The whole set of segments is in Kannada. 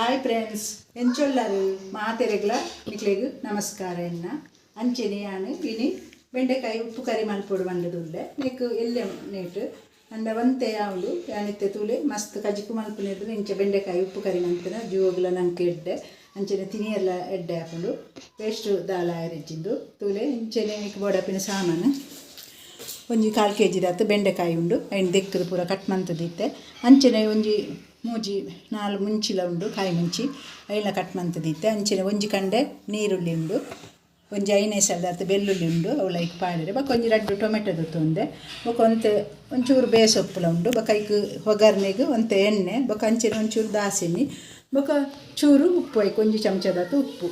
ಹಾಯ್ ಫ್ರೆಂಡ್ಸ್ ಎಂಚೊಲ್ಲರು ಮಾತೆರೆಗ್ಲ ನಿಕ್ಲೆಗ್ ನಮಸ್ಕಾರ ಎನ್ನ ಅಂಚೆನೆಯಾನು ಇನಿ ಬೆಂಡೆಕಾಯಿ ಉಪ್ಪು ಕರಿ ಮಲ್ಪೊಡು ಬಂದದುಲ್ಲೆ ನೆಕ್ ಎಲ್ಲೆ ನೇಟ್ ಅಂಡ ಒಂತೆ ಯಾವಳು ಯಾನಿತ್ತೆ ತೂಲೆ ಮಸ್ತ್ ಕಜಿಕು ಮಲ್ಪುನೆದು ಇಂಚೆ ಬೆಂಡೆಕಾಯಿ ಉಪ್ಪು ಕರಿ ಮಲ್ಪನ ಜೋಗುಲ ನಂಗೆ ಎಡ್ಡೆ ಅಂಚೆನೆ ತಿನಿಯೆಲ್ಲ ಎಡ್ಡೆ ಹಾಕೊಂಡು ಪೇಸ್ಟ್ ದಾಲ ಆಯರಿಜ್ಜಿಂದು ತೂಲೆ ಇಂಚೆನೆ ನಿಕ್ ಬೋಡಪಿನ ಸಾಮಾನು ಒಂಜಿ 1/4 kg ದಾತು ಬೆಂಡೆಕಾಯಿ ಉಂಡು ಐನ್ ದೆಕ್ಕರು ಪೂರ ಕಟ್ ಮಂತದಿತ್ತೆ ಅಂಚೆನೆ ಒಂಜಿ ಮೂಜಿ 4 ಮುಂಚಿಲ ಉಂಡು ಕಾಯಿ ಮುಂಚಿ ಐನ ಕಟ್ ಮಂತದಿತ್ತೆ ಅಂಚೆನೆ ಒಂಜಿ ಕಂಡೆ ನೀರುಳ್ಳಿ ಉಂಡು ಒಂಜಿ 5 ಎಸಳು ದಾತು ಬೆಳ್ಳುಳ್ಳಿ ಉಂಡು ಅವು ಲೈಕ್ ಪಾಡಿರೆ ಬೊಕ ಒಂಜಿ 2 ಟೊಮೆಟೊ ದೊತ್ತೊಂದೆ ಬೊಕ ಒಂಚೂರು ಬೇಸೊಪ್ಪುಲ ಉಂಡು ಬೊಕ ಐಕ್ ಒಗ್ಗರ್ನೆಗ್ ಒಂತೆ ಎಣ್ಣೆ ಬೊಕ ಅಂಚೆನೆ ಒಂಚೂರು ದಾಸಿನಿ ಬೊಕ ಚೂರು ಉಪ್ಪು ಐಕ್ ಒಂಜಿ ಚಮಚದಾತು ಉಪ್ಪು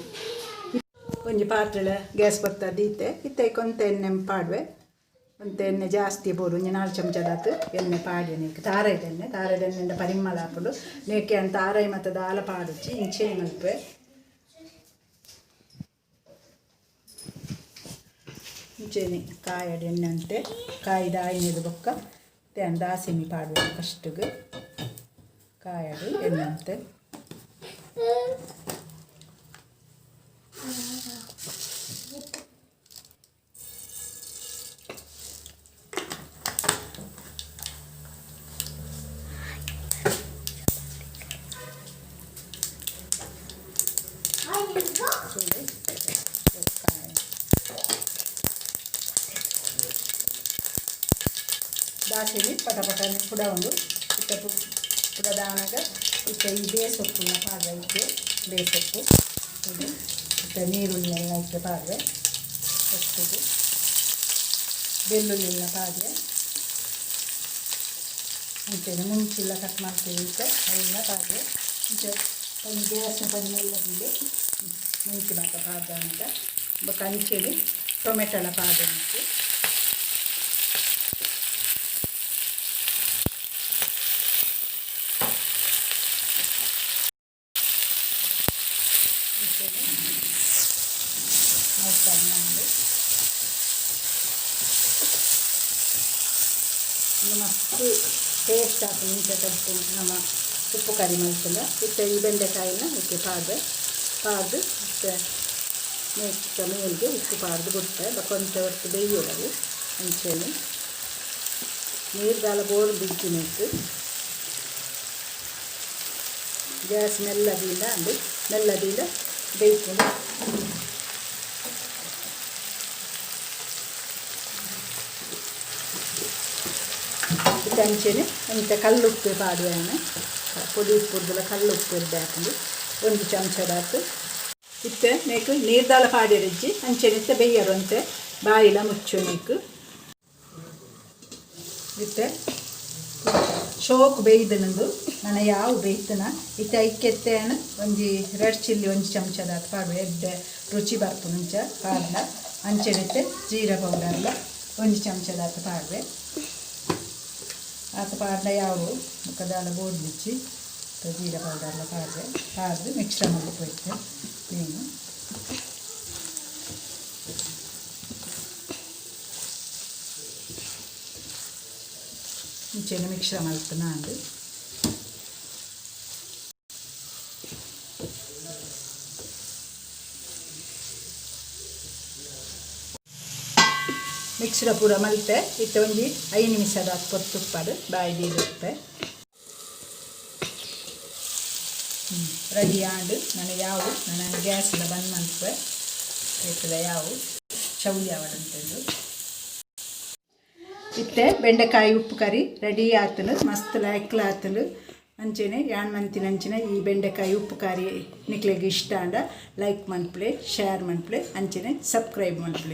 ಒಂಜಿ ಪಾತ್ರೆಲ ಗ್ಯಾಸ್ ಬತ್ತ ದೀತೆ ಇತ್ತೈಕ್ ಒಂತೆ ಎಣ್ಣೆ ಪಾಡುವೆ ಒಂತೆ ಎಣ್ಣೆ ಜಾಸ್ತಿ ಬೋಡು ಒಂಜಿ 4 ಚಮಚದಾತು ಎಣ್ಣೆ ಪಾಡಿ ನೀಕು ತಾರೈದ ಎಣ್ಣೆ ಪರಿಮಳ ಹಾಕೊಂಡು ನೇಕೆ ಅಂತ ತಾರೈ ಮತ್ತು ದಾಲ ಪಾಡುಚ್ಚಿ ಇಂಚೆನೆ ಮಲ್ಪೆ ಇಂಚೆನೆ ಕಾಯಡ ಎಣ್ಣೆ ಅಂತೆ ಕಾಯಿದ ಆಯ್ನೆದು ಬೊಕ್ಕ ತೇನ್ ದಾಸಿನಿ ಪಾಡುವೆ ಫಸ್ಟ್ಗೆ ಕಾಯಡು ಎಣ್ಣೆ ಅಂತೆ ದಾಸಿನಿ ಪಟ ಪುಡ ಉಂಡು ಇತ್ತ ಪುಡ ದಾನಾಗ ಇತ್ತ ಈ ಬೇಸೊಪ್ಪುನ ಪಾಡ್ರೆ ಇತ್ತೆ ಬೇಸೊಪ್ಪು ಇತ್ತ ನೀರುಳ್ಳಿ ಎಲ್ಲ ಇತ್ತೆ ಪಾಡ್ರೆ ಫಸ್ಟಿಗೆ ಬೆಳ್ಳುಳ್ಳಿನ ಪಾಡ್ರೆ ಅಂಚೆನೆ ಮುಂಚಿಲ್ಲ ಕಟ್ ಮಾಡ್ತೀವಿ ಇತ್ತೆ ಅವೆಲ್ಲ ಪಾಡ್ರೆ ಇಂಚೆ ಒಂದು ಗ್ಯಾಸ್ನ ಪನಿ ಎಲ್ಲ ಬಿಡಿ ಮುಂಚೆ ಮಾತ್ರ ಪಾಡ್ದ ಅಂತ ಬೊಕ ಅಂಚೆನೆ ಟೊಮೆಟೊಲ ಪಾಡ್ರೆ ಉಂಟು ಮಸ್ತ್ ಟೇಸ್ಟ್ ಆಗ್ತದೆ ಇಂಚೆ ಕಟ್ಟು ನಮ್ಮ ಉಪ್ಪು ಕರಿ ಮಲ್ಪುಂಡ ಇತ್ತ ಈ ಬೆಂಡೆಕಾಯಿನ ಇದಕ್ಕೆ ಪಾಡ್ದು ಮತ್ತು ನೆಕ್ಸ್ಟ್ ಮೇಲ್ಗೆ ಉಪ್ಪು ಪಾಡ್ದು ಬಿಡ್ತೆ ಕೊಂಚ ಹೊತ್ತು ಬೇಯೋದವು ಅಂಚೆನೆ ನೀರ್ಗಾಲ ಬೋರ್ ಬಿಡ್ತೀನಿ ಗ್ಯಾಸ್ ಮೆಲ್ಲದಿಂದ ಬೇಯ್ಕೊಂಡು ಅಂಚೆನೆ ಇಂಥ ಕಲ್ಲುಪ್ಪು ಪಾಡುವೆನ ಪೊಡಿ ಉಪ್ಪುರ್ದೆಲ್ಲ ಕಲ್ಲುಪ್ಪು ಇರ್ದೆ ಹಾಕೊಂಡು ಒಂದು ಚಮಚದಾತು ಇತ್ತೆ ನೆಕ್ ನೀರ್ದಾಲ ಪಾಡಿರಿಜ್ಜಿ ಅಂಚೆನೆ ಇತ್ತೆ ಬೇಯರು ಅಂತೆ ಬಾಯಿಲ ಮುಚ್ಚು ನೆಕ್ ಇತ್ತೆ ಶೋಕು ಬೇಯ್ದನಂದು ನಾನು ಯಾವ ಬೇಯ್ತನ ಇತ್ತೆ ಐಕ್ಕೆತ್ತೇನು ಒಂಜಿ ರೆಡ್ ಚಿಲ್ಲಿ ಒಂಜಿ ಚಮಚದಾತು ಪಾಡುವೆ ಎಡ್ಡೆ ರುಚಿ ಬರ್ಪು ಮುಂಚ ಪಾಡ್ಲ ಅಂಚೆನಿತ್ತೆ ಜೀರ ಪೌಡರ್ಲ ಒಂಜಿ ಚಮಚದಾತು ಪಾಡುವೆ ಆತ ಪಾಡ್ಲ ಯಾವು ಮುಖದಾಲ ಬೋರ್ಡ್ ಬಿಚ್ಚಿ ಜೀರ ಪೌಡರ್ಲ ಪಾಡ್ದು ಮಿಕ್ಸ್ ಮಾಡಿ ಹೋಯ್ತು ಮೀನು ಇಂಚೆನೆ ಮಿಕ್ಸ್ ಮಲ್ತು ನಾನು ಮಿಕ್ಸ್ರ ಪೂರ ಮಲ್ತೆ ಇತ್ತ ಒಂಜಿ 5 ನಿಮಿಷದ ಪೊತ್ತುಪ್ಪಡು ಬಾಯಿ ಬೀಳುತ್ತೆ ರೆಡಿ ಆಂಡು ನಾನು ಯಾವು ನಾನು ಗ್ಯಾಸ್ಲ ಬಂದ್ ಮಲ್ಪೆ ಇತ್ತದ ಯಾವು ಚೌಳಿ ಅವಡಂತಂದು ಇತ್ತೆ ಬೆಂಡೆಕಾಯಿ ಉಪ್ಪು ಕರಿ ರೆಡಿ ಆತಲು ಮಸ್ತ್ ಲಾಯ್ಕ್ಲ ಆತಲು ಅಂಚೆನೆ ಯಾನ್ ಮಂತಿನ ಅಂಚಿನ ಈ ಬೆಂಡೆಕಾಯಿ ಉಪ್ಪು ಕರಿ ನಿಕ್ಲೆಗೆ ಇಷ್ಟ ಅಂಡ ಲೈಕ್ ಮನ್ಪ್ಲೆ ಶೇರ್ ಮನ್ಪ್ಲೆ ಅಂಚೆನೆ ಸಬ್ಸ್ಕ್ರೈಬ್ ಮನ್ಪ್ಲೆ.